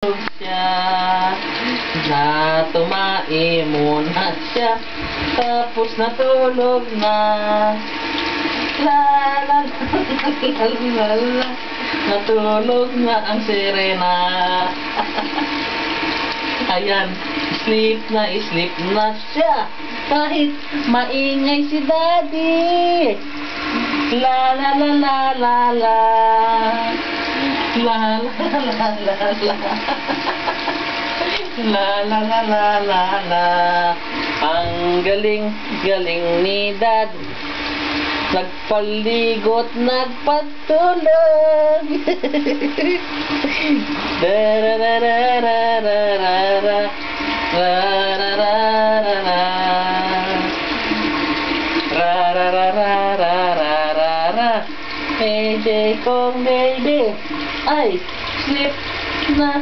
Siya na tumae muna siya, tapos natulog na. La la la la la, natulog na ang sirena. Ayan, sleep na siya kahit maingay si daddy. La la la la la la, la la la la la, la la la la la la. Ang galing ni dad, nagpaligot, nagpatulog. Darararararara, rararararara, rararararara. Baby kong baby, ay sleep na